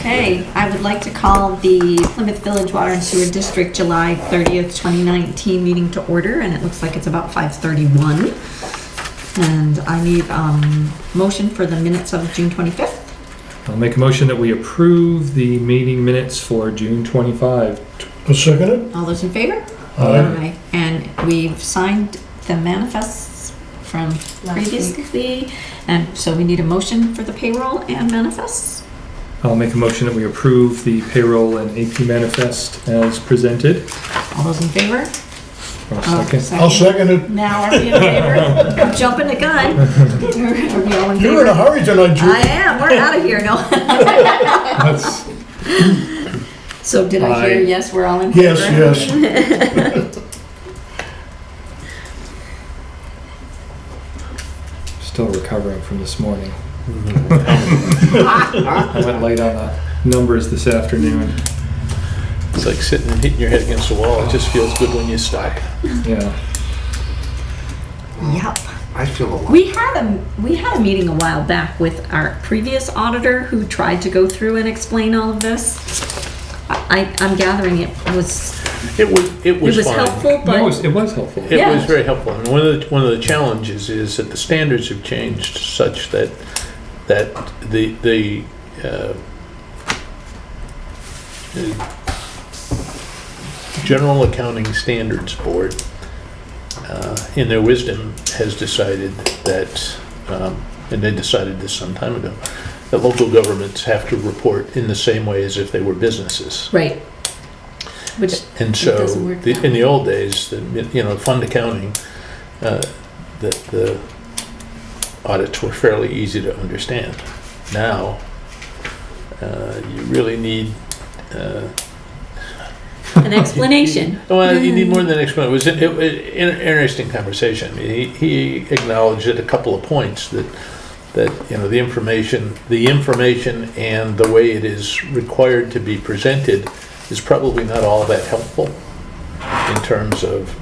Okay, I would like to call the Plymouth Village Water and Sewer District July 30th, 2019 meeting to order, and it looks like it's about 5:31. And I need motion for the minutes of June 25th. I'll make a motion that we approve the meeting minutes for June 25. I'll second it. All those in favor? Aye. And we've signed the manifests from previously, and so we need a motion for the payroll and manifests. I'll make a motion that we approve the payroll and AP manifest as presented. All those in favor? I'll second it. Now are we in favor? I'm jumping the gun. Are we all in You're in favor? a hurry tonight, Jude. I am. We're out of here. No. That's, So did I hear Aye. yes? We're all in favor. Yes, yes. still recovering from this morning. I went late on the numbers this afternoon. It's like sitting and hitting your head against the wall. It just feels good when you stop. Yeah. Yep. I feel a lot. We had a meeting a while back with our previous auditor who tried to go through and explain all of this. I'm gathering it was fine. helpful, but No, it was helpful. It Yeah. was very helpful. And one of the challenges is that the standards have changed such that the General Accounting Standards Board, in their wisdom, has decided that, and they decided this some time ago, that local governments have to report in the same way as if they were businesses. right. Which And it so, doesn't work that in the old days, fund accounting, the audits were fairly easy to understand. Now, you really need an explanation. well, you need more than an explanation. It was an interesting conversation. I mean, he acknowledged at a couple of points that the information and the way it is required to be presented is probably not all that helpful in terms of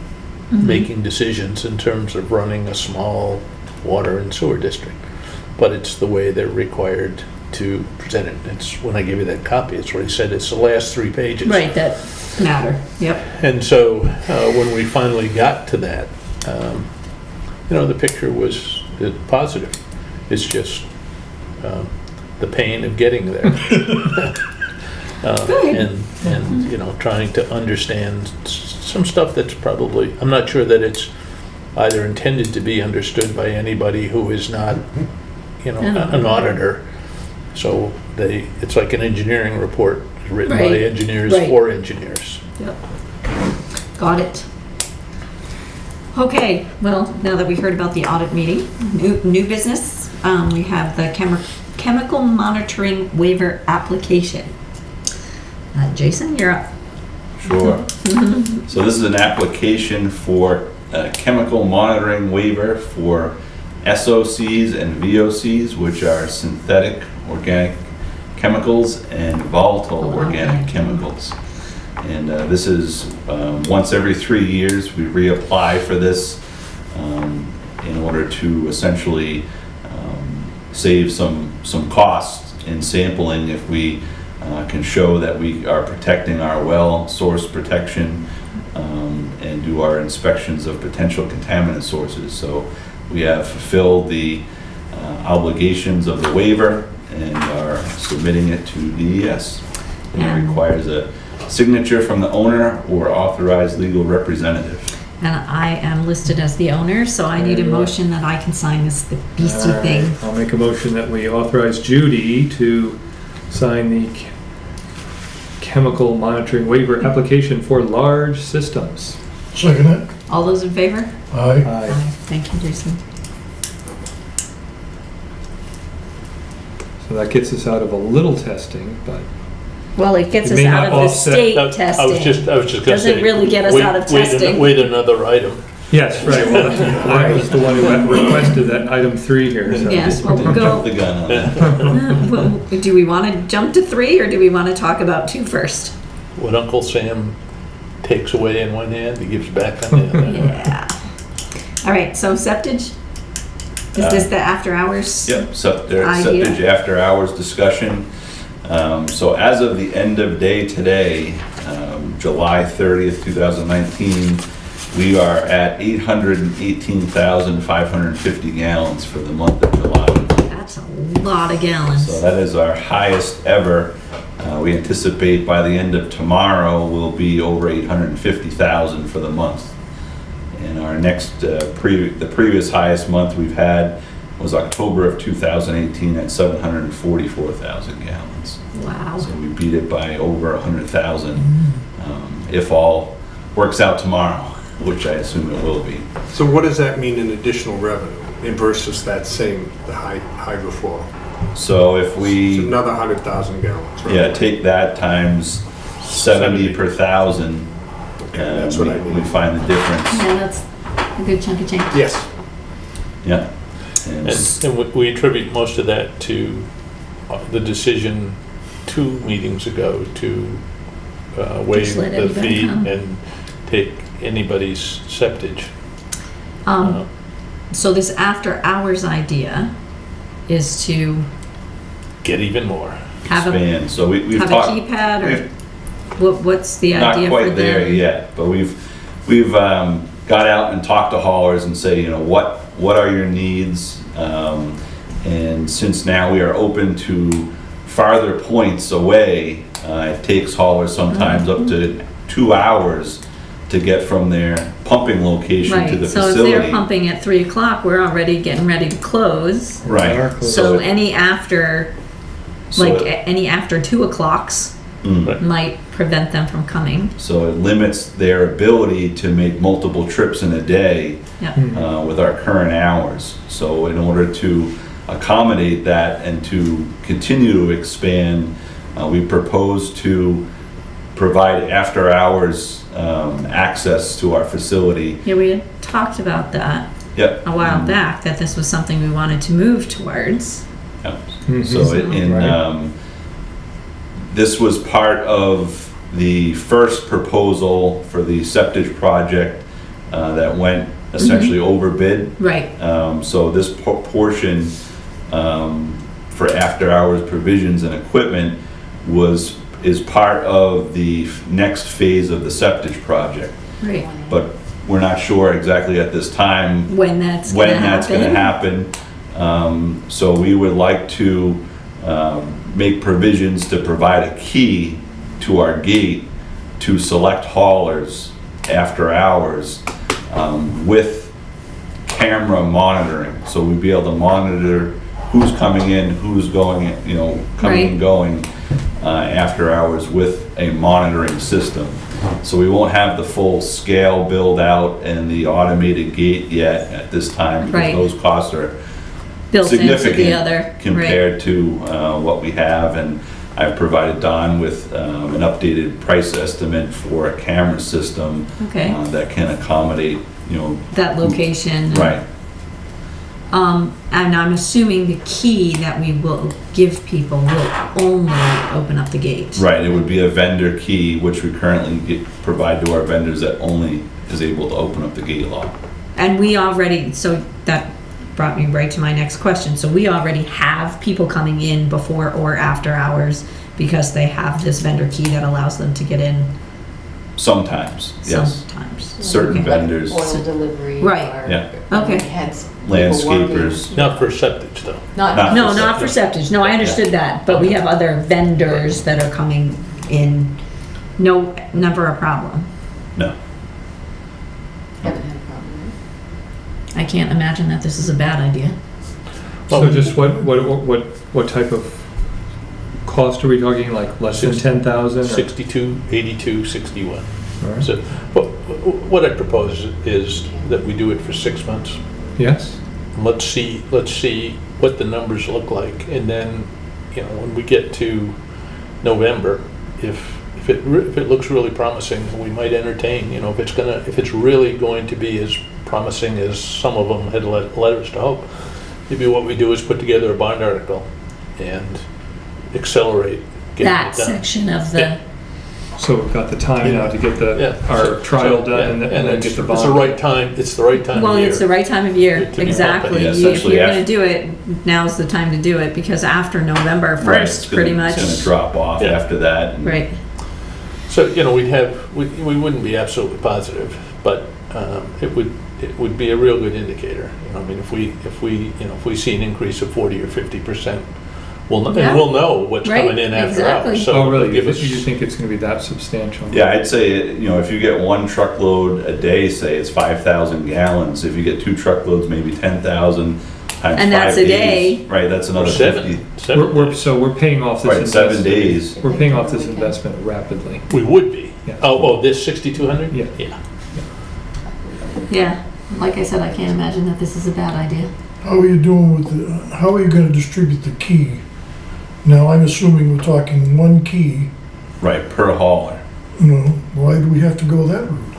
making decisions, in terms of running a small water and sewer district. But it's the way they're required to present it. It's when I give you that copy, it's what he said. It's the last 3 pages. Right, that matter. Yep. And so when we finally got to that, the picture was positive. It's just the pain of getting there. And trying to understand some stuff that's probably, I'm not sure that it's either intended to be understood by anybody who is not, an auditor. So it's like an engineering report written by Right. engineers Right. for engineers. Yep. Got it. Okay, well, now that we heard about the audit meeting, new business, we have the chemical monitoring waiver application. Jason, you're up. Sure. So this is an application for a chemical monitoring waiver for SOCs and VOCs, which are synthetic organic chemicals and volatile organic chemicals. And this is once every 3 years we reapply for this in order to essentially save some costs in sampling if we can show that we are protecting our well source protection and do our inspections of potential contaminant sources. So we have fulfilled the obligations of the waiver and are submitting it to DES. And it requires a signature from the owner or authorized legal representative. And I am listed as the owner, so I need a There you are. motion that I can sign this beastie All right. thing. I'll make a motion that we authorize Judy to sign the chemical monitoring waiver application for large systems. Second it. All those in favor? Aye. Aye. Thank you, Jason. So that gets us out of a little testing, but Well, it gets It us may out not of the offset- state I was testing. just going to Doesn't say. really get us out of testing. Wait another item. yes, right. Well, I was the one who had requested that item 3 here. So. Yes, well, we'll Jump the go. gun on that. Well, do we want to jump to 3 or do we want to talk about 2 first? What Uncle Sam takes away in one hand, he gives back on the other. Yeah. All right, so septage. Is this the after hours? Yep, Idea. septage after hours discussion. So as of the end of day today, July 30th, 2019, we are at 818,550 gallons for the month of July. That's a lot of gallons. So that is our highest ever. We anticipate by the end of tomorrow, we'll be over 850,000 for the month. And our next, the previous highest month we've had was October of 2018 at 744,000 gallons. Wow. So we beat it by over 100,000, if all works out tomorrow, which I assume it will be. So what does that mean in additional revenue in versus that same, the hydro flow? So if It's we, another 100,000 gallons, right? yeah, take that times 70 per thousand, Okay, that's what I we need. find the difference. Yeah, that's a good chunk of change. Yes. Yeah. And And we attribute most of that to the decision 2 meetings ago to waive Just let the everybody fee come. and take anybody's septage. So this after hours idea is to Get even more. have a expand. So we've have a talked, keypad, or we've what's the not idea for quite there them? yet, but we've got out and talked to haulers and say, what are your needs? And since now we are open to farther points away, it takes haulers sometimes up to 2 hours to get from their pumping location to the Right, so if facility. they're pumping at 3 o'clock, we're already getting ready to close. Right. So any after, So like it- any after 2 o'clocks Mm. might prevent them from coming. So it limits their ability to make multiple trips in a day Yeah. with our current hours. So in order to accommodate that and to continue to expand, we propose to provide after-hours access to our facility. Yeah, we had talked about that Yep. a while back, that this was something we wanted to move towards. Yep. Mhm. So this was part of the first proposal for the septic project that went essentially over bid. Right, So this portion for after-hours provisions and equipment is part of the next phase of the septic project. right. But we're not sure exactly at this time When that's gonna happen. So we would like to make provisions to provide a key to our gate to select haulers after hours with camera monitoring. So we'd be able to monitor who's coming in, who's going, coming and going after hours with a monitoring system. So we won't have the full scale build out and the automated gate yet at this time, because Right. those costs are Built into the significant other, right. compared to what we have. And I've provided Don with an updated price estimate for a camera system Okay, that can accommodate, that location. right. And I'm assuming the key that we will give people will only open up the gate. Right, it would be a vendor key, which we currently provide to our vendors, that only is able to open up the gate lock. And we already, so that brought me right to my next question. So we already have people coming in before or after hours because they have this vendor key that allows them to get in Sometimes, yes. sometimes. Certain Okay. vendors, Oil delivery. Right. or- Yeah. Okay. We had some people working- landscapers. Not for septage, though. Not No, for not for septic. No, I understood that, but we have other vendors that are coming in. No, never a problem. No, Haven't had a problem. I can't imagine that this is a bad idea. So just what type of cost are we talking, like less than 10,000? 62, 82, 61. All right. So what I propose is that we do it for 6 months. Yes? Let's see what the numbers look like, and then, when we get to November, if it looks really promising, we might entertain, if it's really going to be as promising as some of them had led us to hope, maybe what we do is put together a bond article and accelerate getting That it done. section of the, So we've got the time now to get Yeah. our trial So, done yeah, and then it's get the the bond. right time, it's the right time of Well, year. it's the right time of year, To be exactly. pumping. Yeah, If essentially you're gonna after- do it, now's the time to do it, because after November Right, it's 1st, gonna- pretty much. It's gonna drop off Yeah. after that. and- Right, So, you know, we wouldn't be absolutely positive, but it would be a real good indicator. You know, I mean, if we see an increase of 40 or 50%, Yeah. and we'll know what's Right, coming in after exactly. hours. So Oh, it'll really? give You us- think it's gonna be that substantial? Yeah, I'd say, if you get one truckload a day, say it's 5,000 gallons. If you get two truckloads, maybe 10,000 times And that's 5 a day. days. Right, that's another 50. Seven. So we're paying off this Right, 7 investment. days. We're paying off this investment rapidly. We would be. Yeah. Oh, this 6,200? Yeah. Yeah. yeah. Like I said, I can't imagine that this is a bad idea. How are you doing with how are you gonna distribute the key? Now, I'm assuming we're talking one key, Right, per hauler. why do we have to go that route?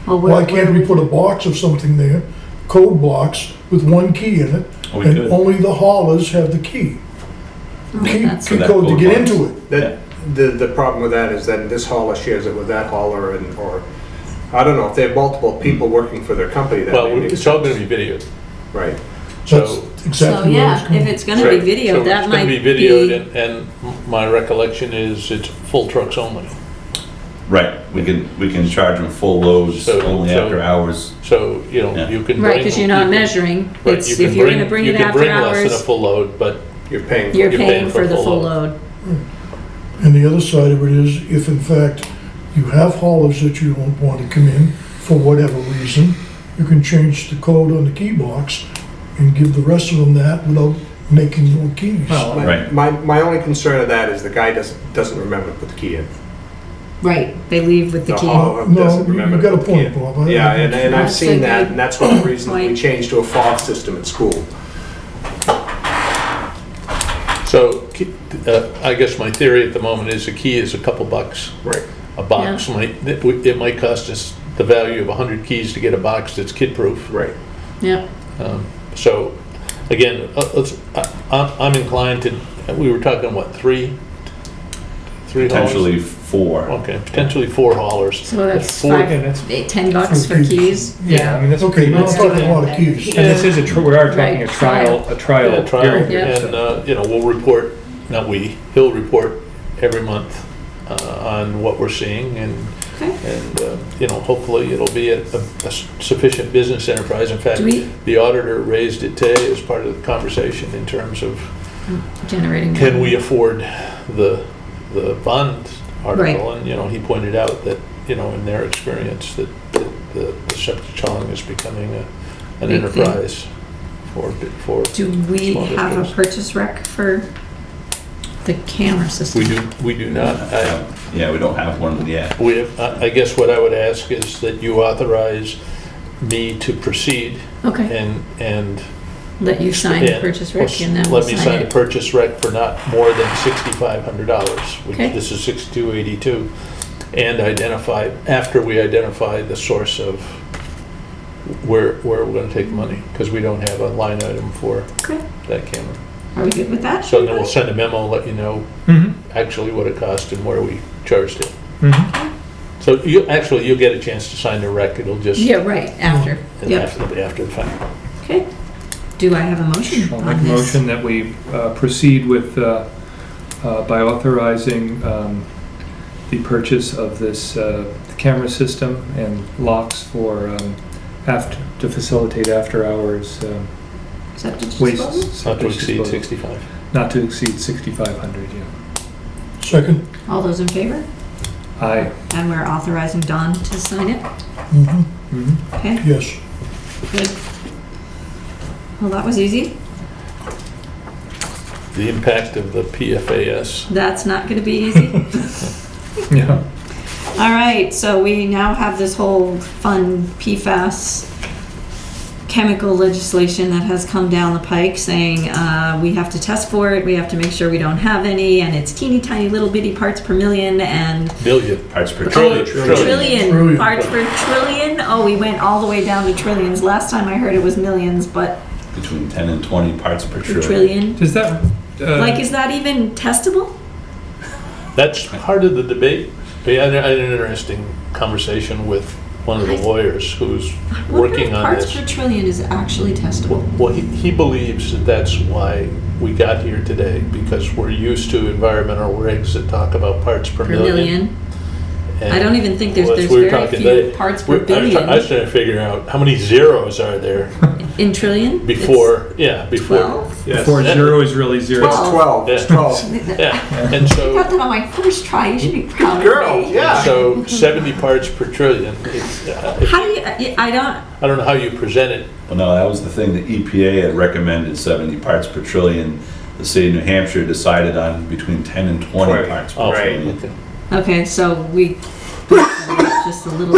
Well, Why can't we put a box of something there, code box, with one key in it, We and could. only the haulers have the key? Key That's- key that code to code get box. into it. That, the problem with that is that this hauler shares it with that hauler or, I don't know, if they have multiple people working for their company, that Well, may make it's all sense. going to be videoed. Right. That's So, So, exactly where it's yeah, going. if it's gonna be videoed, that might It's going to be videoed, and my recollection is it's full trucks only. Right, we can charge them full loads So- only so- after hours. So, you know, Yeah. you can bring... Right, because you're not you can- measuring. Right, It's, you can if you're gonna bring it you can after bring less than a hours, full load, but You're paying. you're you're paying for the full load. And the other side of it is, if in fact you have haulers that you don't want to come in for whatever reason, you can change the code on the key box and give the rest of them that without making more keys. Well, Right. My only concern of that is the guy doesn't remember to put the key in. Right, they leave with the The key. hauler No, doesn't you remember to got a put the key point, in. Bob. Yeah, and I've That's seen a that, good and that's one of the reasons we point. changed to a fob system at school. so I guess my theory at the moment is a key is a couple bucks. Right. A box it might cost us the value of 100 keys to get a box that's kid-proof. Right. Yeah, So, again, I'm inclined to, we were talking, what, three haulers? Potentially 4. Okay, potentially 4 haulers. so that's Four- $10 for For keys. keys. Yeah, I mean, that's Okay, pretty we're not much. talking a lot of keys. And this is we are talking Right, a trial Yeah, period. trial, Yeah. and, you know, we'll report, he'll report every month on what we're seeing, and, Okay. you know, hopefully it'll be a sufficient business enterprise. In fact, Do we- the auditor raised it today as part of the conversation in terms of, Generating. can we afford the bond article? Right. And, you know, he pointed out that, you know, in their experience, that the septic towing is becoming an Big thing. enterprise for Do we small have a districts. purchase rec for the camera system? We do not. Yeah, we don't have one yet. We have, I guess what I would ask is that you authorize me to proceed Okay, and. let you sign the and- purchase rec and then we'll Let me sign sign the it. purchase rec for not more than $6,500, which Okay. this is 6,282. And after we identify the source of where we're gonna take the money, because we don't have a line item for Okay, that camera. are we good with that? So then we'll send a memo, let you know Mhm, actually what it cost and where we charged it. mhm. So you'll get a chance to sign the rec, it'll just. Yeah, right, after, yep, After the fact. okay. Do I have a motion I'll make on a this? motion that we proceed with, by authorizing the purchase of this camera system and locks for, to facilitate after-hours Septic waste. disposal? Not to septic exceed disposal. 65. Not to exceed 6,500, yeah. Second? All those in favor? Aye. And we're authorizing Don to sign it? Mhm. Mhm. Okay, Yes. good. Well, that was easy. The impact of the PFAS. That's not gonna be easy. Yeah. All right, so we now have this whole fun PFAS chemical legislation that has come down the pike saying we have to test for it, we have to make sure we don't have any, and it's teeny tiny little bitty parts per million and Billion. Parts per Trillion. trillion. trillion Trillion. parts per trillion. Oh, we went all the way down to trillions. Last time I heard it was millions, but Between 10 and 20 parts per per trillion. trillion. Does that, Like, is that even testable? That's part of the debate. We had an interesting conversation with one of the lawyers who's I wonder working if on parts this. per trillion is actually testable. Well, he believes that that's why we got here today, because we're used to environmental regs that talk about parts per Per million. million. I don't even think Well, there's we were very talking few today. parts per I was billion trying to figure out how many zeros are there in trillion. before, before. 12? Yes. Before Yeah. zero is really zero. It's 12, it's 12. Yeah, and I so, got that on my first try. You should be proud of Girl, me. yeah. so 70 parts per trillion. How do you? I don't. I don't know how you present it. Well, no, that was the thing, the EPA had recommended 70 parts per trillion. The state of New Hampshire decided on between 10 and 20 Right. parts per Oh, Right. trillion. okay. Okay, so we just a little.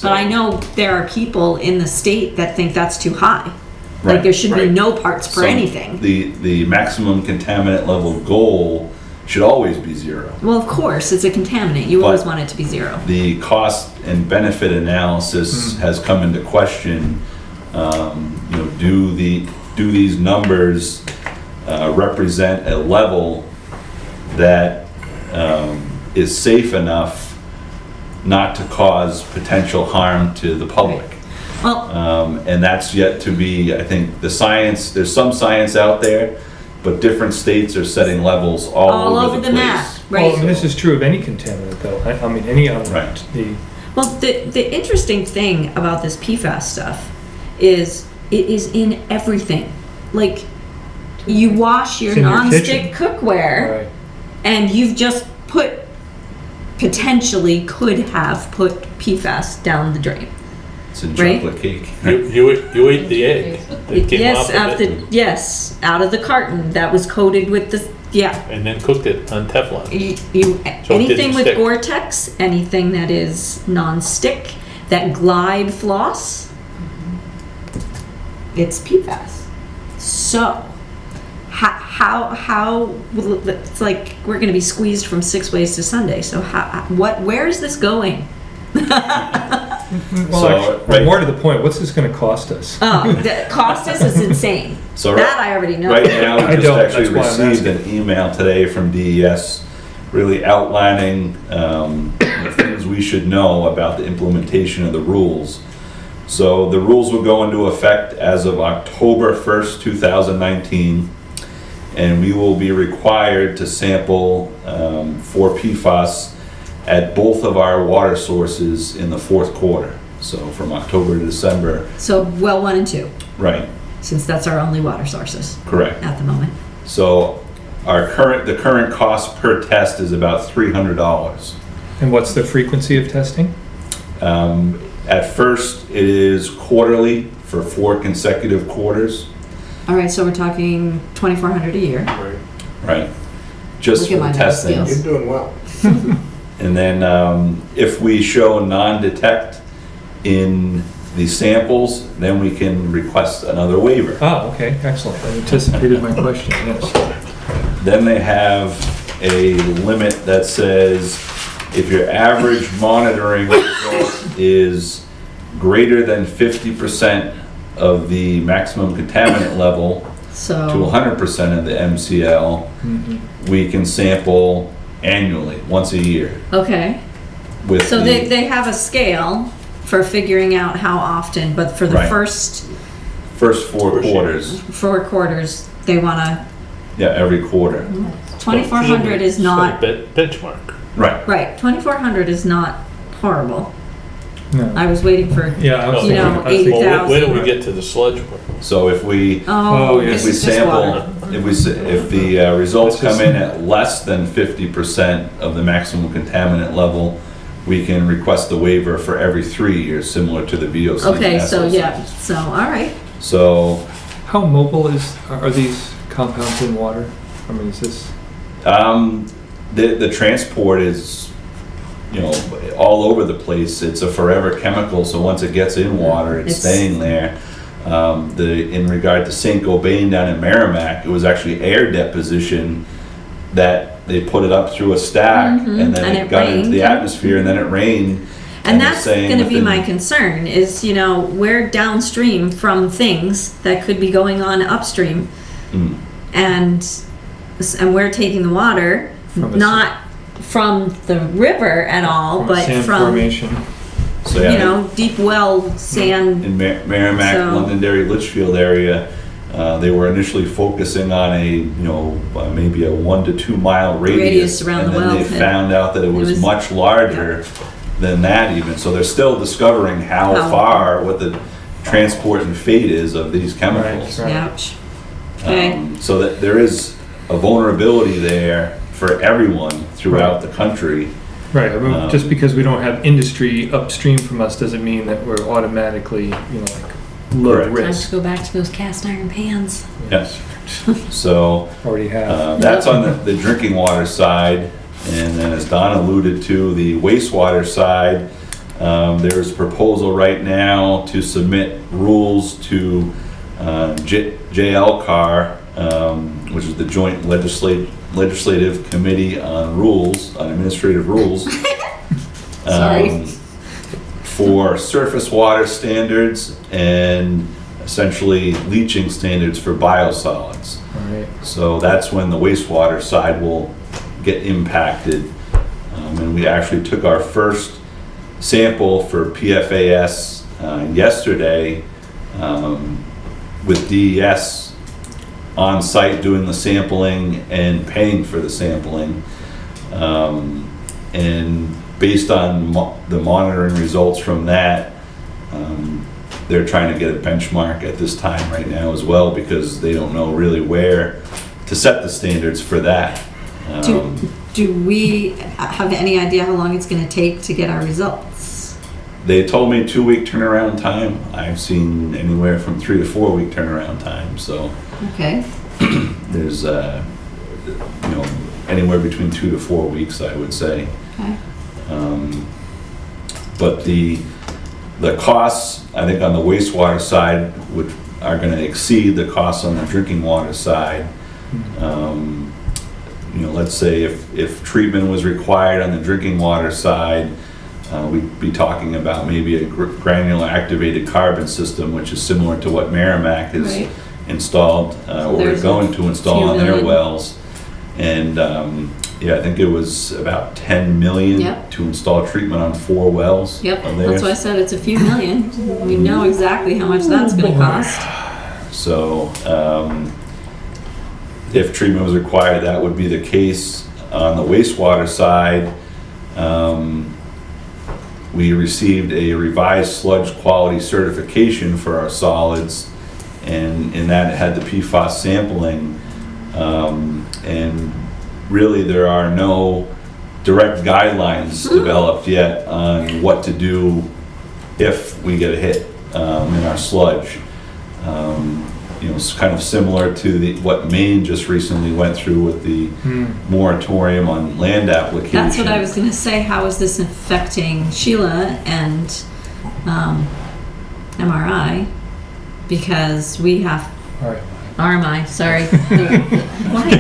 But I know there are people in the state that think that's too high. Like Right, there should be right. no parts per So anything. The maximum contaminant level goal should always be zero. Well, of course, it's a contaminant. You always But- want it to be zero. The cost and benefit analysis has come into question. Do these numbers represent a level that is safe enough not to cause potential harm to the public? Well, And that's yet to be, I think, the science, there's some science out there, but different states are setting levels all over the map, place. right? Well, and this is true of any contaminant, though. I mean, any other. Right. Well, the interesting thing about this PFAS stuff is it is in everything. Like, you wash your It's in your nonstick kitchen. cookware, Right. and you've just potentially could have put PFAS down the drain. It's in Right. chocolate cake. You ate the egg that came Yes, off of it, out of the carton that was coated with the, yeah. and then cooked it on Teflon. You So it anything didn't with stick. Gore-Tex, anything that is non-stick, that Glide floss, it's PFAS. So, how it's like we're going to be squeezed from 6 ways to Sunday. So where is this going? Well, So, actually, right- more to the point, what's this going to cost us? Oh, the cost is insane. So That I already know. Right now, I we just don't, actually that's why I'm received an email today from DES really outlining the things we should know about the implementation of the rules. So the rules will go into effect as of October 1st, 2019, and we will be required to sample for PFAS at both of our water sources in the fourth quarter. So from October to December. So well 1 and 2, Right, since that's our only water sources correct. at the moment. So the current cost per test is about $300. And what's the frequency of testing? At first, it is quarterly for 4 consecutive quarters, All right, so we're talking 2,400 a year. Right. right? Just Look for at the my testing. skills. You're doing well. And then if we show non-detect in the samples, then we can request another waiver. Oh, okay, excellent. I anticipated my question, yes. Then they have a limit that says if your average monitoring result is greater than 50% of the maximum contaminant level to So 100% of the MCL, Mhm. we can sample annually, once a year. okay. With So the they have a scale for figuring out how often, but for the Right. first first 4 First year. quarters, 4 quarters, they want to, yeah, every quarter. 2,400 is not, Benchmark. Right. right, 2,400 is not horrible. No. I was waiting for, Yeah, I was You thinking, know, I was thinking- 8,000. Well, when do we get to the sludge part? So if we oh, yeah. this If we is just water. sample, if the results That's come just- in at less than 50% of the maximum contaminant level, we can request the waiver for every 3 years, similar to the VOC. Okay, so SOCs. yeah, so, all right. So, How mobile are these compounds in water? I mean, is this, the transport is, all over the place. It's a forever chemical, so once it gets in water, it's It's- staying there. In regard to St. Gobain down in Merrimack, it was actually air deposition that they put it up through a stack Mhm, and then and it it got into rained. the atmosphere and then it rained. And they're that's saying gonna be within- my concern, is, we're downstream from things that could be going on upstream. Mm. And we're taking the water, From a- not from the river at all, but Sand from, formation. So, yeah, you know, deep well sand. in Merrimack, So- Londonderry, Litchfield area, they were initially focusing on maybe a 1 to 2 mile Radius around the well. And then they found out that it was much larger than that even. So they're still discovering how far, what the transport and fate is of these chemicals. Right. Ouch. Okay. So that there is a vulnerability there for everyone throughout the country. Right, I mean, just because we don't have industry upstream from us doesn't mean that we're automatically, low Correct. Time to risk. go back to those cast iron pans. Yes. So Already have. that's on the drinking water side. And then as Don alluded to, the wastewater side, there's a proposal right now to submit rules to JLCAR, which is the Joint Legislative Committee on Rules, on Administrative Rules. Sorry. For surface water standards and essentially leaching standards for biosolids. All right. So that's when the wastewater side will get impacted. And we actually took our first sample for PFAS yesterday with DES on site doing the sampling and paying for the sampling. And based on the monitoring results from that, they're trying to get a benchmark at this time right now as well, because they don't know really where to set the standards for that. Do we have any idea how long it's gonna take to get our results? They told me 2-week turnaround time. I've seen anywhere from 3 to 4 week turnaround time. So Okay. there's, anywhere between 2 to 4 weeks, I would say. Okay. But the costs, I think on the wastewater side, are gonna exceed the costs on the drinking water side. Let's say if treatment was required on the drinking water side, we'd be talking about maybe a granular activated carbon system, which is similar to what Merrimack has Right. installed, or There's they're going to install few on their million. wells. And I think it was about 10 million Yep. to install treatment on 4 wells. Yep, of that's theirs. why I said it's a few million. We know exactly how much that's gonna cost. So, if treatment was required, that would be the case. On the wastewater side, we received a revised sludge quality certification for our solids, and in that it had the PFAS sampling. And really, there are no direct guidelines developed yet on what to do if we get a hit in our sludge. It's kind of similar to what Maine just recently went through with the moratorium on land application. That's what I was gonna say. How is this affecting Sheila and MRI? Because we have All right. RMI, sorry. Why?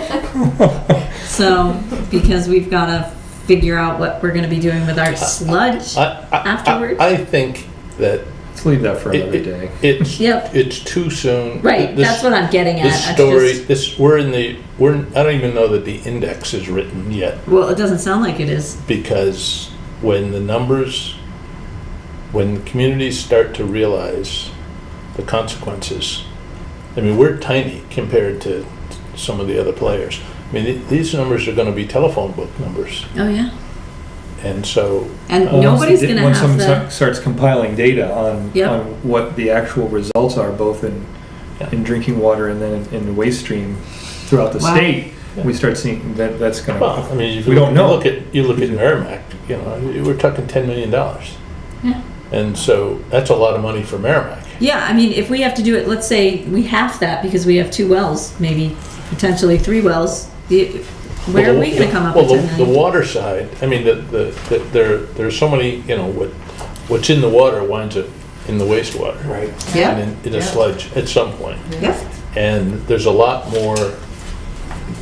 RMI. So, because we've gotta figure out what we're gonna be doing with our sludge afterwards. I think that Let's leave that for another day. it's Yep. it's too soon. Right, This- that's what I'm getting at. This It's story, just- I don't even know that the index is written yet, Well, it doesn't sound like it is. because when the communities start to realize the consequences, I mean, we're tiny compared to some of the other players. I mean, these numbers are gonna be telephone book numbers, Oh, yeah. and so, And Well, nobody's once gonna once have someone the, starts compiling data on Yep. what the actual results are, both in drinking water and then in the waste stream throughout the Wow. state, we start seeing that's going well, I mean, if We don't know. you look at Merrimack, we're talking $10 million. Yeah. And so, that's a lot of money for Merrimack. yeah, I mean, if we have to do it, let's say we half that because we have 2 wells, maybe potentially 3 wells, where are we gonna come up with 10 The million? water side, I mean, there's so many, what's in the water winds up in the wastewater. Right. Yeah, And in a sludge at some point. yeah, And there's a lot more,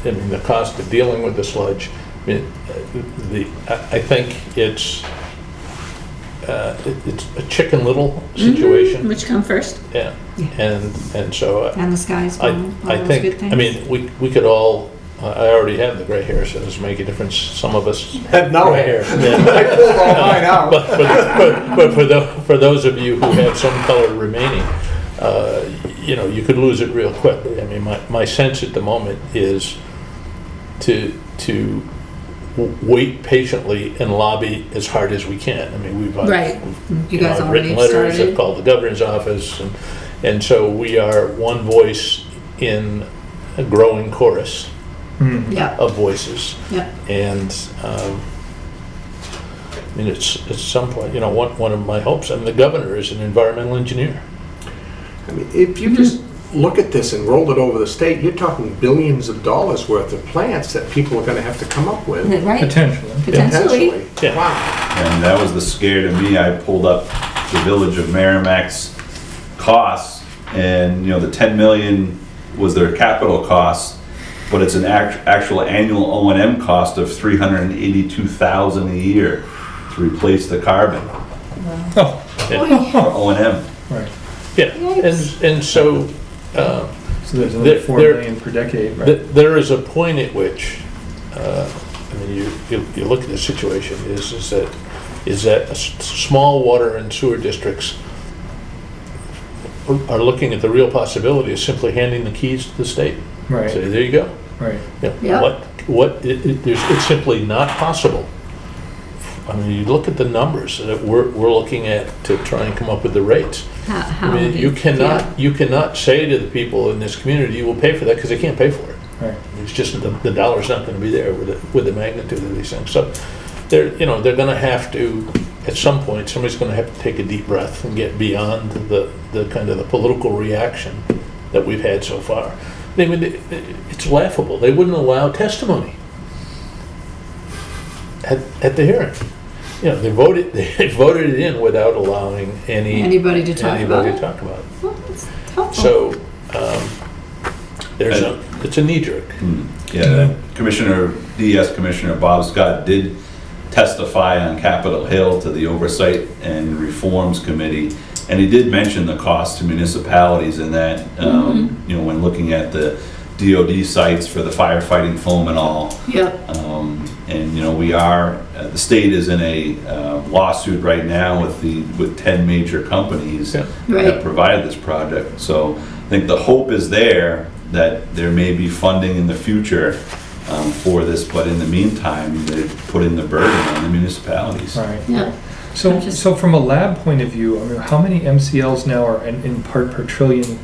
I mean, the cost of dealing with the sludge, I mean, I think it's, it's a Chicken Little situation. Which come first? Yeah, Yeah. and so And the sky's falling, all I those good think, things. I mean, we could all, I already have the gray hair, so it doesn't make a difference. Some of us Have no gray hair. Yeah. I pulled all mine out. But for those of you who have some color remaining, you could lose it real quickly. I mean, my sense at the moment is to wait patiently and lobby as hard as we can. I mean, Right. You guys I've already written letters, started? I've called the governor's office, and so we are one voice in a growing chorus Yeah, of voices. yeah. And, I mean, it's at some point, one of my hopes, and the governor is an environmental engineer. I mean, if you just look at this and roll it over the state, you're talking billions of dollars worth of plants that people are gonna have to come up with. Right, Potentially. potentially. Yeah. Wow. And that was the scare to me. I pulled up the Village of Merrimack's costs, and, the 10 million was their capital costs, but it's an actual annual O&M cost of $382,000 a year to replace the carbon Oh, for O&M. right. Yeah, Yikes. and so, So there's another 4 There- million per decade, right? there is a point at which, you look at the situation, is that small water and sewer districts are looking at the real possibility of simply handing the keys to the state. Say, Right, there you go. right. Yeah. It's simply not possible. I mean, you look at the numbers that we're looking at to try and come up with the rates. How I mean, did- you yeah. cannot say to the people in this community, you will pay for that, because they can't pay for it. Right. It's just the dollar's not gonna be there with the magnitude of these things. So they're gonna have to, at some point, somebody's gonna have to take a deep breath and get beyond the kind of the political reaction that we've had so far. I mean, it's laughable. They wouldn't allow testimony at the hearing. They voted it in without allowing Anybody to talk about anybody it? to talk about it. Well, it's helpful. So, it's a knee jerk. Yeah, DES Commissioner Bob Scott did testify on Capitol Hill to the Oversight and Reforms Committee, and he did mention the cost to municipalities in that, when looking at the DOD sites for the firefighting foam and all. Yep, And, the state is in a lawsuit right now with 10 major companies Yeah. Right. that provide this project. So I think the hope is there that there may be funding in the future for this, but in the meantime, they're putting the burden on the municipalities. Right. yeah. So from a lab point of view, I mean, how many MCLs now are in part per trillion?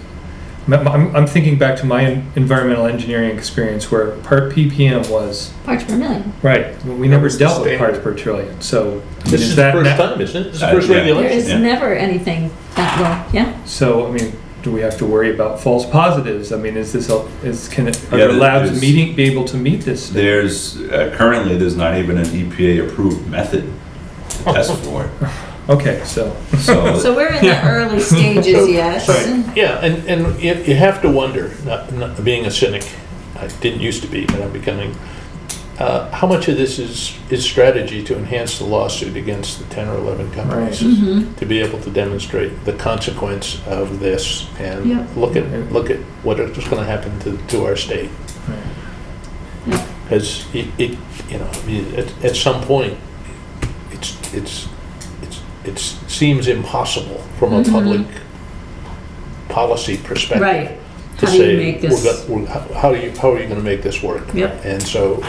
I'm thinking back to my environmental engineering experience where part ppm was, Parts per million. right, we never was the dealt with parts standard. per trillion, so. This is the first time, isn't it? This is the first Yeah. There regulation. is Yeah. never anything that low, yeah? So, I mean, do we have to worry about false positives? I mean, are Yeah, the labs there's- be able to meet this? There's, currently, there's not even an EPA-approved method to test for it. Okay, so, So we're in the early stages, yes. Yeah, and you have to wonder, not being a cynic, I didn't used to be, but I'm becoming, how much of this is strategy to enhance the lawsuit against the 10 or 11 companies? To be able to demonstrate the consequence of this and Yep. look at what is going to happen to our state. Because at some point, it seems impossible from a public policy perspective. Right. To How do you say, make this? how are you going to make this work? Yep. And so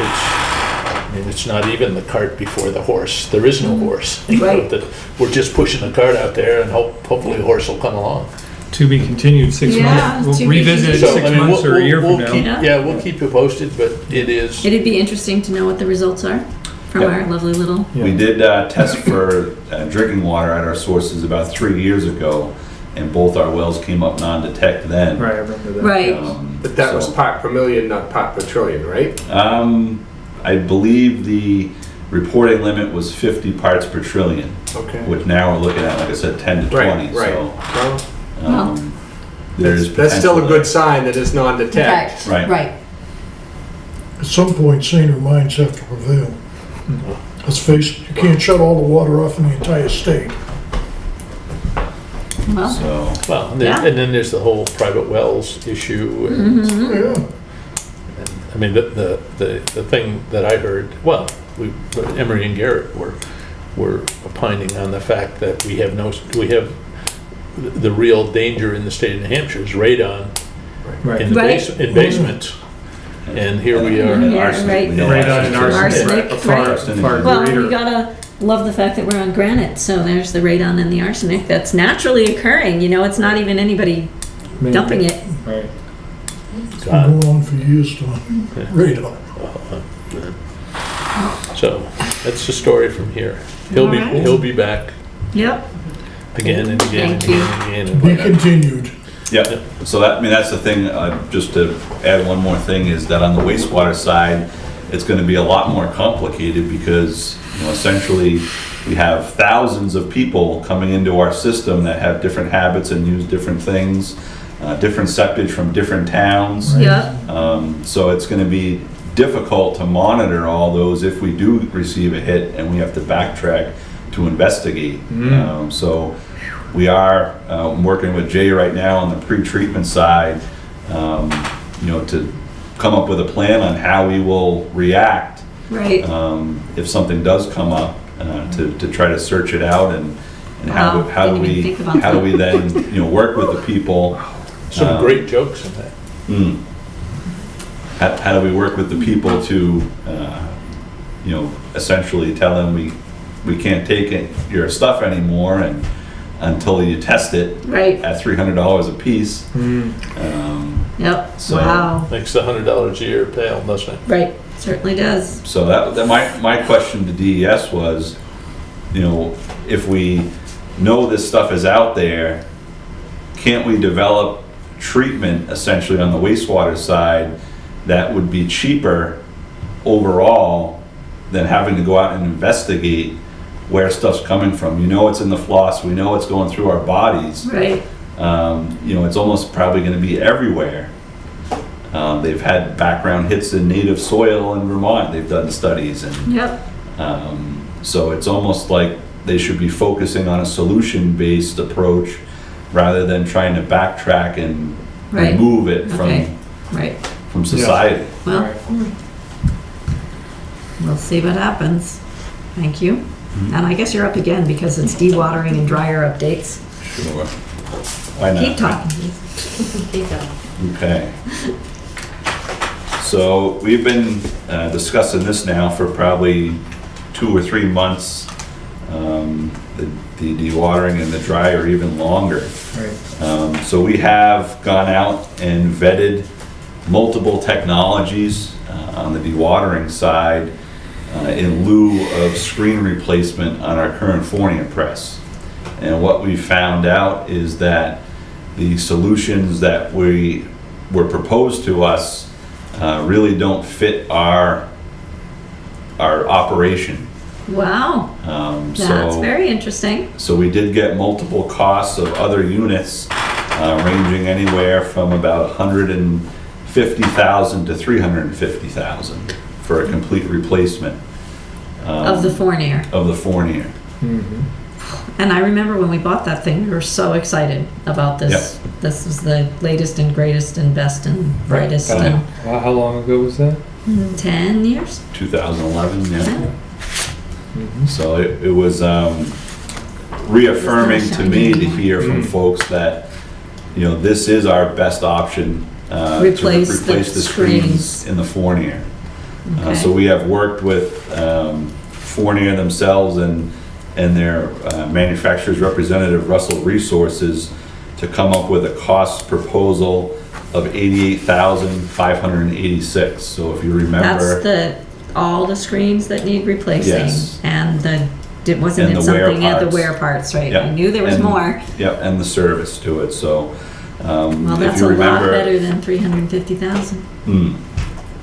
it's not even the cart before the horse. There is no horse. Right. That we're just pushing the cart out there and hopefully the horse will come along. to be continued 6 Yeah, months, to we'll be revisit it continued. 6 months or a year from keep- now. Yeah. we'll keep you posted, but it is, It'd be interesting to know what the results are from Yep. our lovely little, Yeah. We did test for drinking water at our sources about 3 years ago, and both our wells came up non-detect then. Right, I remember that. right, But that was So, part per million, not part per trillion, right? I believe the reporting limit was 50 parts per trillion, Okay. which now we're looking at, like I said, 10 to 20. Right, right. So, Well, um, there's that's still a potential good sign that it's non-detect. detect, Right. right. At some point, saner minds have to prevail. Let's face it, you can't shut all the water off in the entire state. Well, So, Well, and Yeah. then there's the whole private wells issue. And, Yeah, I mean, the thing that I heard, well, Emery and Garrett were opining on the fact that we have the real danger in the state of New Hampshire is radon Right. in the Right. in basements. And here we are. and Yeah, arsenic, right. we know Radon and Arsenic, arsenic, far, right. far well, greater. we gotta love the fact that we're on granite, so there's the radon and the arsenic that's naturally occurring, you know, it's not even anybody Maybe. dumping it. Right. it's been going on for years, Tom. Radon. So that's the story from here. All right. He'll be back Yep. again and again and Thank you. again and To be again. continued. Yeah, so that, I mean, that's the thing, just to add one more thing, is that on the wastewater side, it's gonna be a lot more complicated because, you know, essentially, we have thousands of people coming into our system that have different habits and use different things, different septage from different towns. Yep. So it's gonna be difficult to monitor all those if we do receive a hit and we have to backtrack to investigate. So we are working with Jay right now on the pre-treatment side, you know, to come up with a plan on how we will react Right. if something does come up, to try to search it out and how, Wow, how do didn't even we think about how do that. we then, you know, work with the people. Some great jokes in that. Mm. How do we work with the people to, you know, essentially tell them we can't take your stuff anymore and until you test it Right. at $300 a piece. Yep. So- Wow. Makes the $100 a year pale, doesn't it? Right. Certainly does. So that my question to DES was, you know, if we know this stuff is out there, can't we develop treatment essentially on the wastewater side that would be cheaper overall than having to go out and investigate where stuff's coming from? You know, it's in the floss, we know it's going through our bodies. Right. You know, it's almost probably going to be everywhere. They've had background hits in native soil in Vermont. They've done studies, and Yep. so it's almost like they should be focusing on a solution-based approach rather than trying to backtrack and Right. remove it Okay. Right. from society. Well, Right. we'll see what happens. Thank you. Mm-hmm. And I guess you're up again because it's dewatering and dryer updates. Sure. Why not? Keep talking. Keep going. Okay. So we've been discussing this now for probably 2 or 3 months, the dewatering and the dry, or even longer. Right. So we have gone out and vetted multiple technologies on the dewatering side in lieu of screen replacement on our current Fournier press. And what we found out is that the solutions that were proposed to us really don't fit our operation. Wow. That's So, very interesting. so we did get multiple costs of other units, ranging anywhere from about 150,000 to 350,000 for a complete replacement. Of the Fournier. Of the Fournier. And I remember when we bought that thing, we were so excited about this. Yep. This is the latest and greatest and best and brightest Right. in How long ago was that? 10 years. 2011, yeah. Yeah. So it was reaffirming to me to hear from Mm. folks that, you know, this is our best option to Replace the replace the screens screens. in the Fournier. Okay. So we have worked with Fournier themselves and their manufacturer's representative, Russell Resources, to come up with a cost proposal of $88,586. So if you remember. That's all the screens that need replacing. Yes. And wasn't And it the wear something at the parts. wear parts, right? Yep. I knew there was And- more. Yep, and the service to it, so, Well, if that's you a lot remember. better than 350,000.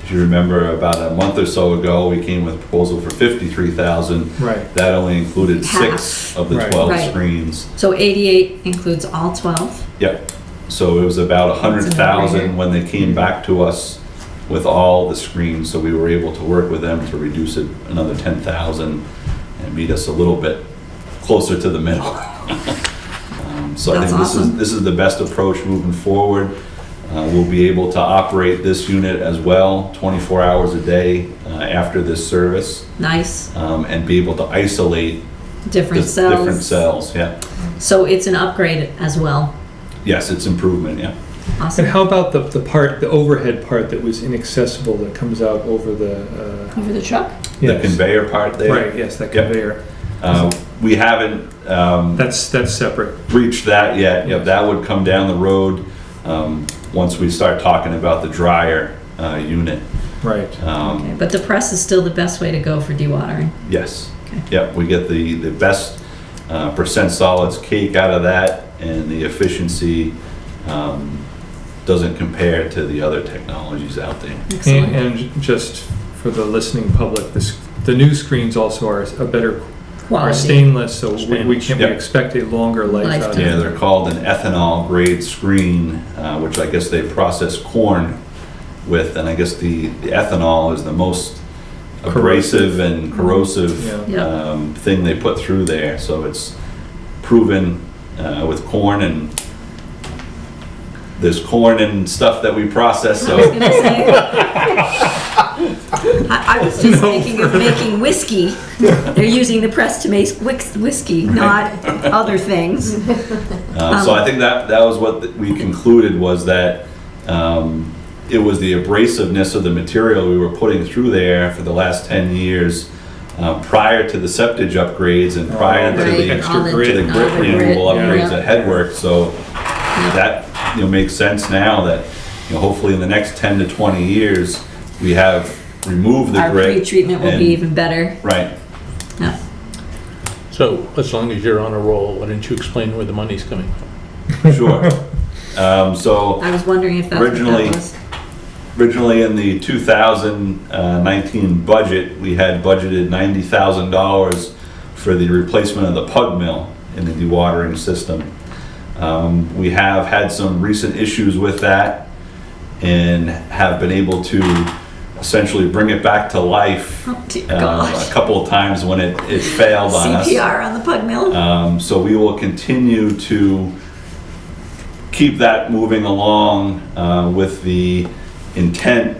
If you remember, about a month or so ago, we came with a proposal for 53,000. Right. That only included 6 Half. of the Right. 12 Right. screens. So 88 includes all 12. Yep, so it was about That's a 100,000 no-brainer. when they came back to us with all the screens, so we were able to work with them to reduce it another 10,000 and meet us a little bit closer to the middle. So I That's think awesome. this is the best approach moving forward. We'll be able to operate this unit as well, 24 hours a day after this service, Nice, and be able to isolate different the cells. different cells, yeah. So it's an upgrade as well. Yes, it's improvement, yeah. And Awesome. how about the overhead part that was inaccessible that comes out over the, Over the truck? The yes. conveyor part there. Right, yes, that Yep. conveyor. We haven't That's separate. reached that yet. Yep, that would come down the road once we start talking about the dryer unit. Right. Okay, but the press is still the best way to go for dewatering. Yes. Okay. Yep, we get the best percent solids cake out of that, and the efficiency doesn't compare to the other technologies out there. Excellent. And just for the listening public, the new screens also are a better, are Quality. stainless, so we Stainless. can, we expect a longer life out of Lifetime. Yeah, it. they're called an ethanol grade screen, which I guess they process corn with, and I guess the ethanol is the most abrasive and corrosive Yeah. Yeah. thing they put through there. So it's proven with corn, and there's corn and stuff that we process, I was so gonna say. I was just thinking of making whiskey. They're using the press to make whiskey, not other things. so I think that was what we concluded, was that it was the abrasiveness of the material we were putting through there for the last 10 years, prior to the septage upgrades and prior to Right, the extra all the- grit. to the all grit the removal grit, upgrades yeah. at headwork. So that makes sense now that hopefully in the next 10 to 20 years we have removed the Our grit. pre-treatment will and- be even better. Right. Yeah. So as long as you're on a roll, why don't you explain where the money's coming from? Sure. So I was wondering if that's what Originally- that was. originally in the 2019 budget, we had budgeted $90,000 for the replacement of the pug mill in the dewatering system. We have had some recent issues with that and have been able to essentially bring it back to life Oh, dear a gosh. couple of times when it failed on us. CPR on the pug mill? So we will continue to keep that moving along with the intent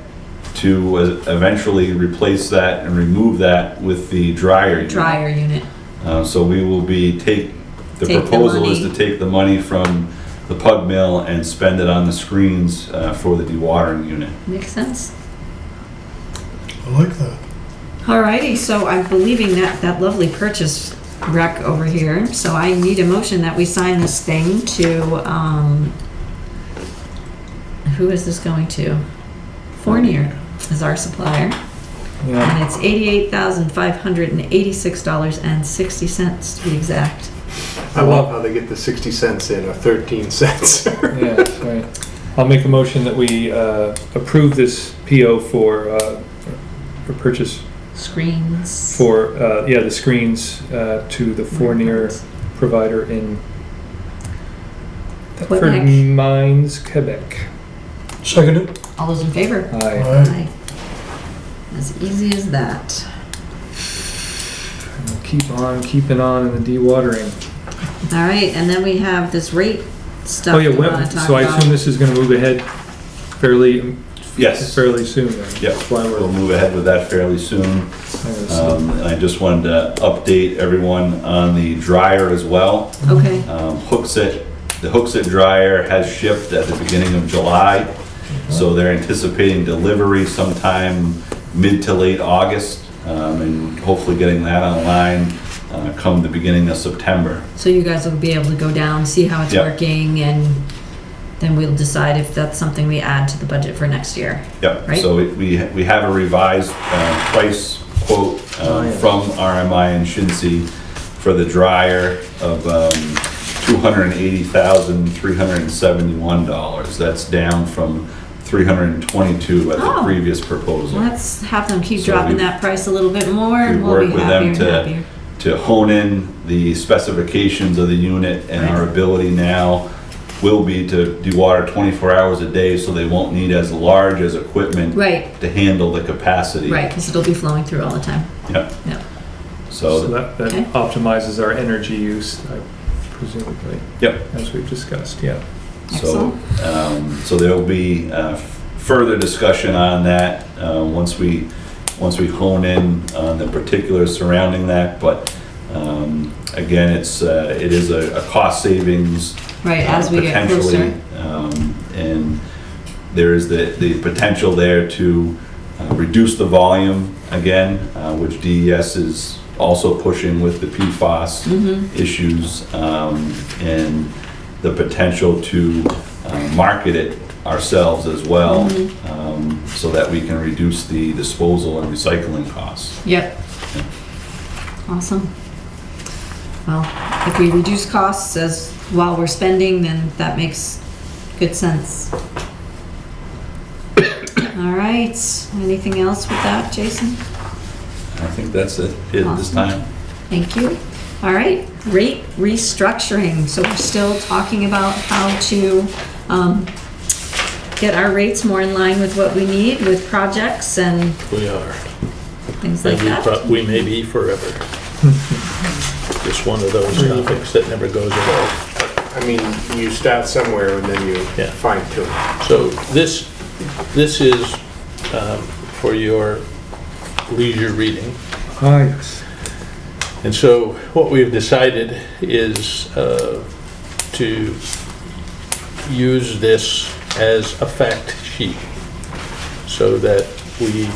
to eventually replace that and remove that with the dryer unit. Dryer unit. So we will be the Take the proposal is money. to take the money from the pug mill and spend it on the screens for the dewatering unit. Makes sense. I like that. Alrighty, so I'm believing that lovely purchase rec over here. So I need a motion that we sign this thing to, who is this going to? Fournier is our supplier. Yeah. And it's $88,586.60 to be exact. I love how they get the 60 cents in, or 13 cents. Yeah, that's right. I'll make a motion that we approve this PO for purchase Screens. for, the screens to the Fournier provider in Thetford Quebec. Mines, Quebec. Second it? All those in favor? Aye. Aye. As easy as that. We'll keep on keeping on in the dewatering. All right, and then we have this rate stuff Oh, yeah, we want to talk so I about. assume this is gonna move ahead fairly Yes. soon then? Yep, That's why we'll we're, move ahead with that fairly soon. And I just wanted to update everyone on the dryer as well. Okay, The Hooksett dryer has shipped at the beginning of July, so they're anticipating delivery sometime mid to late August, and hopefully getting that online come the beginning of September. so you guys will be able to go down, see how it's Yep. working, and then we'll decide if that's something we add to the budget for next year. Yep, Right. so we have a revised price quote Oh, yeah. from RMI and Shinse for the dryer of $280,371. That's down from $322 at the Oh. previous proposal. Let's have them keep So dropping we- that price a little bit more, we and we'll work be with happier them and to- happier. To hone in the specifications of the unit and our Right. ability now will be to dewater 24 hours a day, so they won't need as large as equipment Right, to handle the capacity. right, because it'll be flowing through all the time. Yep. Yeah. So So, that Okay. optimizes our energy use, presumably, yep. as we've discussed, yeah. So, so there'll be further discussion on that once we hone in on the particulars surrounding that. But again, it is a cost savings Right, as we get potentially, closer. and there is the potential there to reduce the volume again, which DES is also pushing with the PFAS issues, and the potential to market it ourselves as well, so that we can reduce the disposal and recycling costs. Yep. Awesome. Well, if we reduce costs as while we're spending, then that makes good sense. All right, anything else with that, Jason? I think that's it this Awesome. time. Thank you. All right, rate restructuring. So we're still talking about how to get our rates more in line with what we need with projects and We are. things like that. We may be forever. Just one of those topics that never goes away. I mean, you start somewhere and then you Yeah. fine tune. So this is for your leisure reading. Ah, yes. And so what we've decided is to use this as a fact sheet so that we,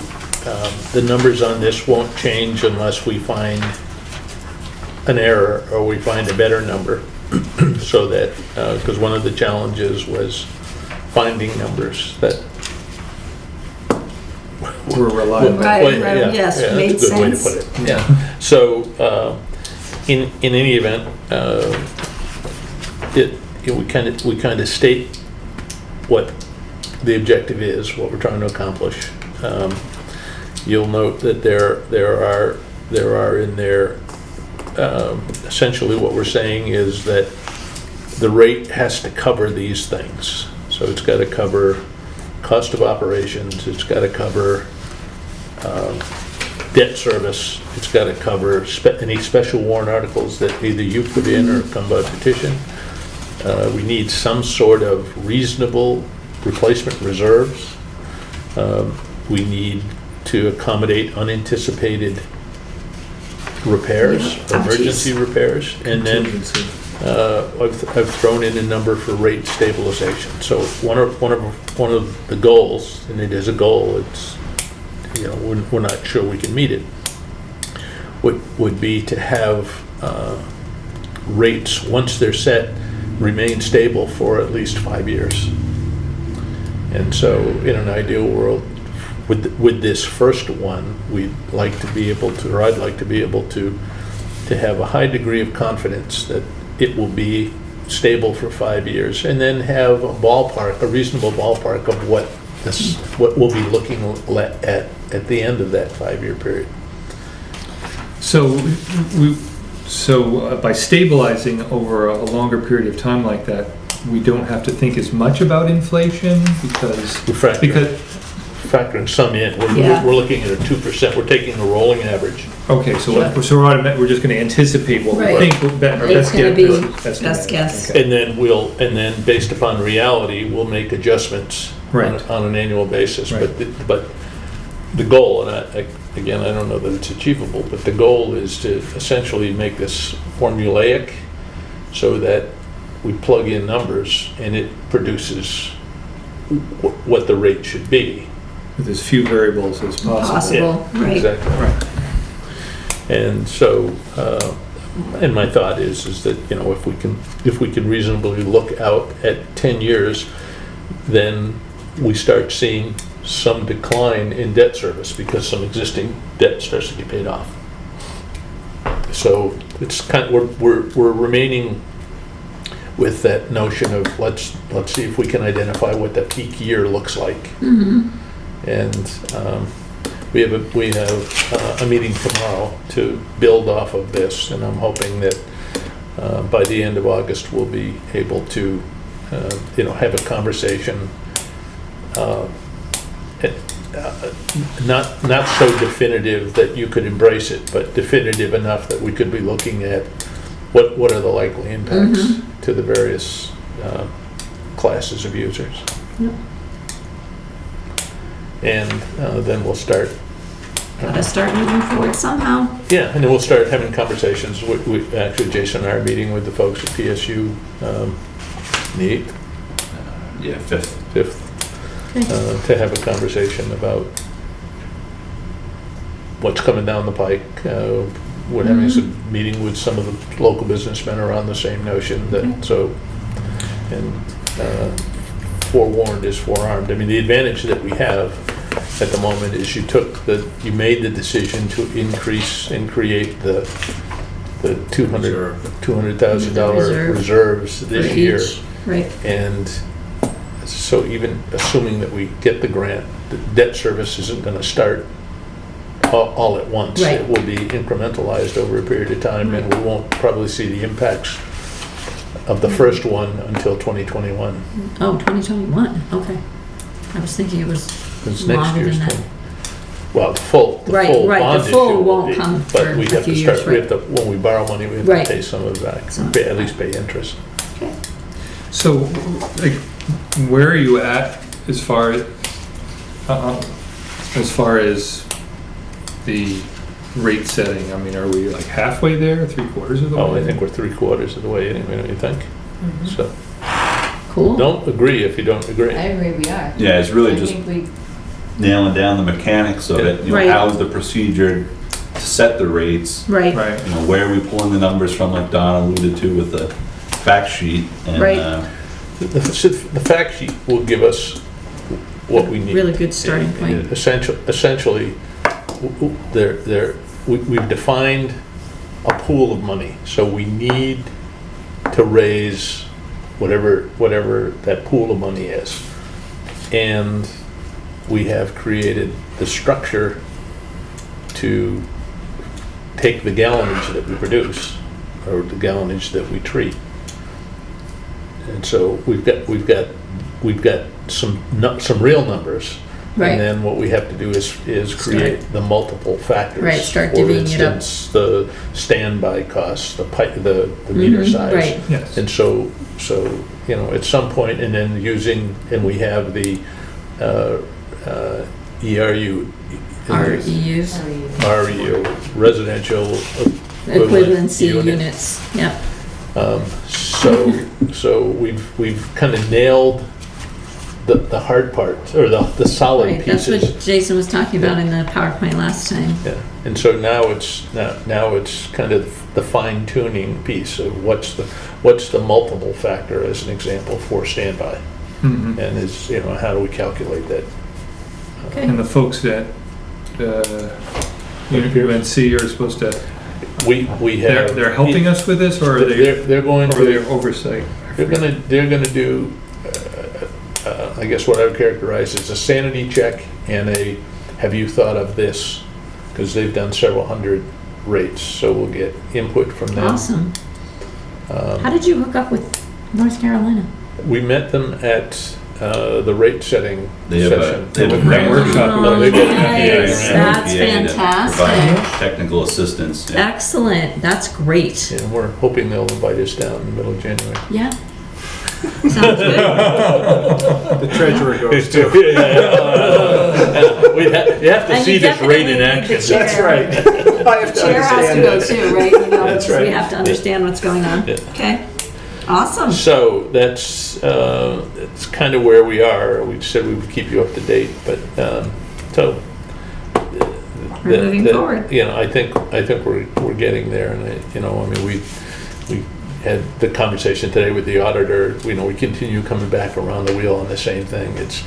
the numbers on this won't change unless we find an error or we find a better number. So that, because one of the challenges was finding numbers that We're reliable. Right, yeah, yes, yeah, made that's a good way to sense. put it. Yeah. So, in any event, we kind of state what the objective is, what we're trying to accomplish. You'll note that there are in there, essentially what we're saying is that the rate has to cover these things. So it's got to cover cost of operations, it's got to cover debt service, it's got to cover any special warrant articles that either you put in or come by petition. We need some sort of reasonable replacement reserves. We need to accommodate unanticipated repairs, Yeah. emergency repairs, and then Contingency. I've thrown in a number for rate stabilization. So one of the goals, and it is a goal, it's, you know, we're not sure we can meet it, would be to have rates, once they're set, remain stable for at least 5 years. And so in an ideal world, with this first one, we'd like to be able to, or I'd like to be able to have a high degree of confidence that it will be stable for 5 years, and then have a ballpark, a reasonable ballpark of what we'll be looking at the end of that 5-year period. So by stabilizing over a longer period of time like that, we don't have to think as much about inflation because Factoring some in, Yeah. we're looking at a 2%. We're taking a rolling average. okay, so Yeah. we're just going to anticipate what we Right. think our It's best gonna guess. be best guess. Okay. And then based upon reality, we'll make adjustments Right. on an annual basis. Right. But the goal, and again, I don't know that it's achievable, but the goal is to essentially make this formulaic so that we plug in numbers and it produces what the rate should be. With as few variables as possible. Possible, right. Exactly. Right. And so, and my thought is that, you know, if we can reasonably look out at 10 years, then we start seeing some decline in debt service because some existing debt starts to get paid off. So it's kind of, we're remaining with that notion of let's see if we can identify what that peak year looks like. And we have a meeting tomorrow to build off of this, and I'm hoping that by the end of August we'll be able to have a conversation. Not so definitive that you could embrace it, but definitive enough that we could be looking at what are the likely impacts to the various classes of users. Yep. And then we'll start. Gotta start moving forward somehow. Yeah, and then we'll start having conversations. Actually, Jason and I are meeting with the folks at PSU the 8th, Yeah, 5th. 5th, to have a conversation about what's coming down the pike. We're having some meeting with some of the local businessmen around the same notion that, forewarned is forearmed. I mean, the advantage that we have at the moment is you made the decision to increase and create the $200,000 reserves this For year. each, right. And so even assuming that we get the grant, the debt service isn't going to start all at once. Right. It will be incrementalized over a period of time, and we won't probably see the impacts of the first one until 2021. Oh, 2021, okay. I was thinking it was Because next longer year's than that. well, the full Right, bond the issue full will won't be, come but for we a have few to years, start. We have to, when we borrow money, we have Right. to pay some of it back. Some. At least pay interest. Okay. So, like, where are you at as far as the rate setting? I mean, are we like halfway there, 3/4 of the way? Oh, I think we're 3/4 of the way anyway, don't you think? So Cool. don't agree if you don't agree. I agree, we are. Yeah, it's really I just think we, nailing down the mechanics of it. You know, Right. how's the procedure to set the rates? Right. Right. You know, where are we pulling the numbers from, like Don alluded to with the fact sheet? And, Right. The fact sheet will give us what we need. Really good starting point. Essentially, we've defined a pool of money, so we need to raise whatever that pool of money is. And we have created the structure to take the gallonage that we produce, or the gallonage that we treat. And so we've got some real numbers. Right. And then what we have to do is create the multiple factors. Right, start For divvying it up. instance, the standby costs, the meter size. Right. Yes. And so, at some point, and then we have the ERU. REUs, REU, residential equivalency unit. units, yep. So we've kind of nailed the hard part, or the solid Right, that's pieces. what Jason was talking about in the PowerPoint last time. Yeah, and so now it's kind of the fine tuning piece of what's the multiple factor, as an example, for standby, Mhm. and how do we calculate that? Okay. And the folks at UNC are supposed to, We have they're helping us with this, or are they, They're going or their to oversight? they're gonna do I guess what I would characterize as a sanity check and a have you thought of this, because they've done several hundred rates, so we'll get input from them. Awesome. How did you hook up with North Carolina? We met them at the rate setting They have session. a grant workshop. Oh, They got- nice. yeah, That's to provide fantastic. technical assistance. Yeah. Excellent, that's great. And we're hoping they'll invite us down in the middle of January. Yeah. Sounds good. the treasurer goes too. You have to And see you this rate in definitely need the action. chair. That's right. I have to Chair has to understand go that. too, right? You know, That's because we right. have to understand what's going on. Yeah. Okay, awesome. So that's kind of where we are. We said we would keep you up to date, but so We're moving forward. I think we're getting there, and we had the conversation today with the auditor. We continue coming back around the wheel on the same thing. It's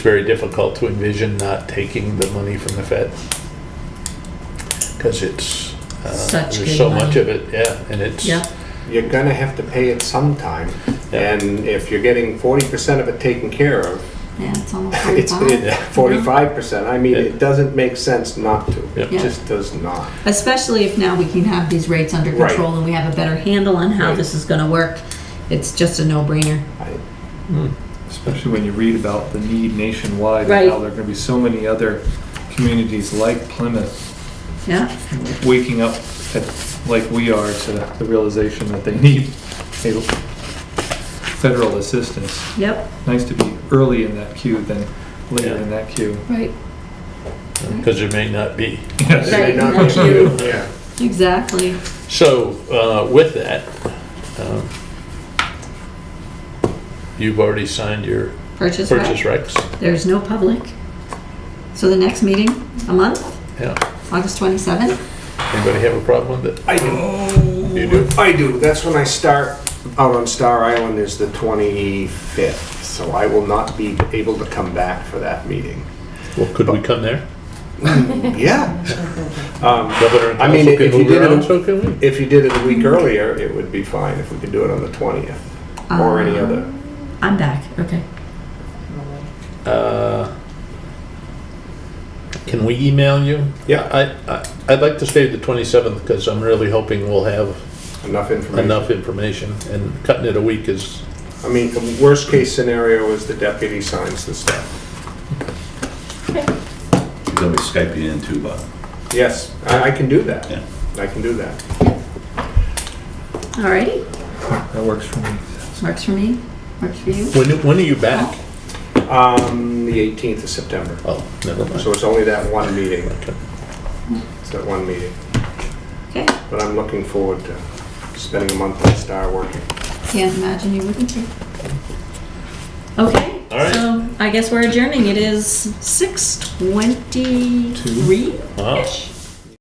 very difficult to envision not taking the money from the Fed, because it's Such there's good so money. much of it, and it's Yep. You're gonna have to pay it sometime, Yeah. and if you're getting 40% of it taken care of, Yeah, it's almost it's 45. 45%. I mean, Yeah. it doesn't make sense not to. Yeah. It just does not. Especially if now we can have these rates under Right. control and we have a better handle on how Right. this is gonna work. It's just a no-brainer. Especially when you read about the need nationwide Right. and how there are going to be so many other communities like Plymouth Yeah, waking up like we are to the realization that they need a federal assistance. yep, Nice to be early in that queue than later Yeah. in that queue. right, Because there may not be. Yes. They may Right, not that's be you. Yeah. exactly. So, with that, you've already signed your Purchase purchase rec. recs? There's no public. So the next meeting, a month, Yeah. August 27th? Anybody have a problem with it? I do. You do? I do. That's when I start out on Star Island is the 25th, so I will not be able to come back for that meeting. Well, could we come there? Yeah. Governor and I mean, council can if you move did it- around, so can we? If you did it a week earlier, it would be fine if we could do it on the 20th or any other. I'm back, okay. Can we email you? Yeah. I'd like to stay the 27th because I'm really hoping we'll have Enough information. enough information, and cutting it a week is, I mean, the worst case scenario is the deputy signs the stuff. Then we Skype you in too, but Yes, I can do that. Yeah. I can do that. Alrighty, That works for me. works for me, works for you. when are you back? The 18th of September. Oh, never mind. So it's only that one meeting. Okay. It's that one meeting. Okay, But I'm looking forward to spending a month at Star working. can't imagine you wouldn't be. Okay, All right. so I guess we're adjourning. It is 6:23. Wow. -ish.